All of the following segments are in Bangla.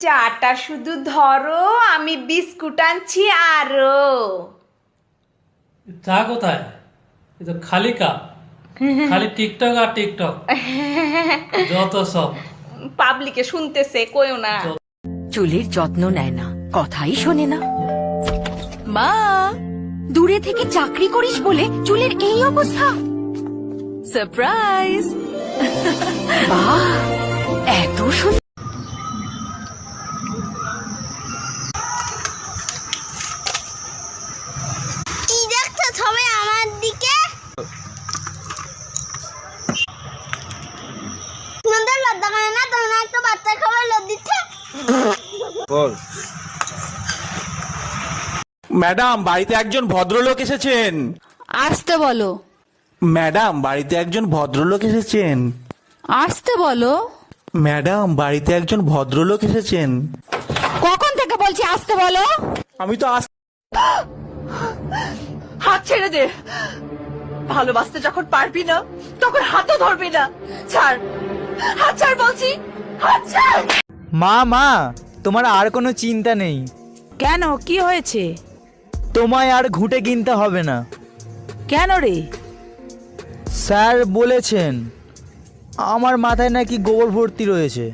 চাটা শুধু ধরো, আমি বিস্কুট আনছি আরো। চা কোথায়? এ তো খালি কাপ, খালি টিকটক আর টিকটক, যত সব। পাবলিকে শুনতেছে, কইও না। চুলের যত্ন নেয় না, কথাই শোনে না। মা, দূরে থেকে চাকরি করিস বলে চুলের এই অবস্থা। সারপ্রাইজ! বাহ, এত সুন্দর। কি দেখছো সবাই আমার দিকে? তোমাদের লজ্জা করে না? তোমরা একটা বাচ্চা খাবার লোভ দিচ্ছে। বল। ম্যাডাম, বাড়িতে একজন ভদ্রলোক এসেছেন। আসতে বলো। ম্যাডাম, বাড়িতে একজন ভদ্রলোক এসেছেন। আসতে বলো। ম্যাডাম, বাড়িতে একজন ভদ্রলোক এসেছেন। কখন থেকে বলছি আসতে বলো? আমি তো হাত ছেড়ে দে। ভালোবাসতে যখন পারবি না তখন হাতও ধরবি না। ছাড়, হাত ছাড় বলছি, হাত ছাড়। মা, তোমার আর কোনো চিন্তা নেই। কেন, কি হয়েছে? তোমায় আর ঘুঁটে কিনতে হবে না। কেন রে? স্যার বলেছেন আমার মাথায় নাকি গোবর ভর্তি রয়েছে।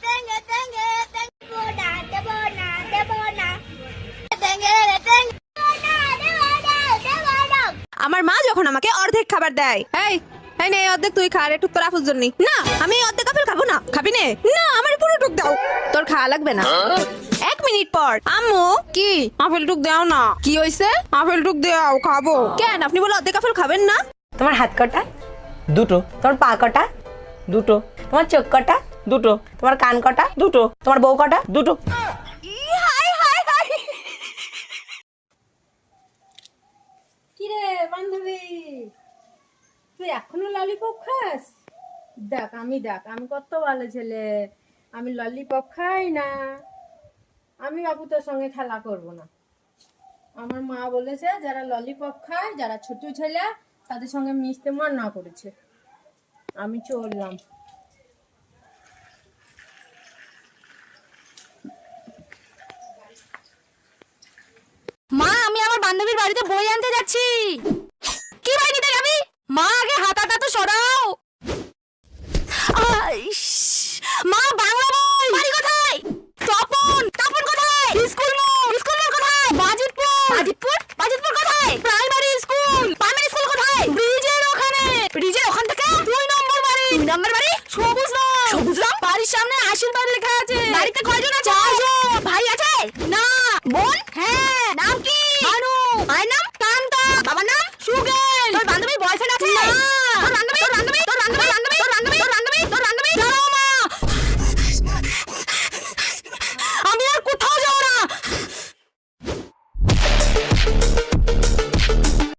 টেঙ্গে টেঙ্গে দেবো না, দেবো না, দেবো না। টেঙ্গে রে টেঙ্গে, দেবো না, দেবো না। আমার মা যখন আমাকে অর্ধেক খাবার দেয়, এই এই নে অর্ধেক তুই খা, আর একটু তোর আফুর জন্য। না, আমি অর্ধেক আপেল খাবো না। খাবি নে? না, আমার পুরো টুক দাও। তোর খাওয়া লাগবে না। 1 মিনিট পর, আম্মু কি আপেল টুক দাও না। কি হইছে? আপেল টুক দাও, খাবো। কেন, আপনি বলে অর্ধেক আপেল খাবেন না? তোমার হাত কটা? দুটো। তোমার পা কটা? দুটো। তোমার চোখ কটা? দুটো। তোমার কান কটা? দুটো। তোমার বউ কটা? দুটো। কিরে বান্ধবী, তুই এখনো ললিপপ খাস? দেখ আমি কত ভালো ছেলে, আমি ললিপপ খাই না। আমি বাবু তোর সঙ্গে খেলা করব না। আমার মা বলেছে যারা ললিপপ খায়, যারা ছোট ছেলে, তাদের সঙ্গে মিশতে মানা করেছে। আমি চললাম। মা, আমি আমার বান্ধবীর বাড়িতে বই আনতে যাচ্ছি। কি বই নিতে যাবি? মা, আগে হাতাটা তো সরাও। মা, বাংলা বই। বাড়ি কোথায়? তপন কোথায়? স্কুল মোড় কোথায়? বাজিতপুর কোথায়? প্রাইমারি স্কুল কোথায়? ব্রিজের ওখান থেকে 2 নম্বর বাড়ি। সবুজ রং। বাড়ির সামনে আশীর্বাদ লেখা আছে। বাড়িতে কয়জন আছে? 4 জন। ভাই আছে? না। বোন? হ্যাঁ।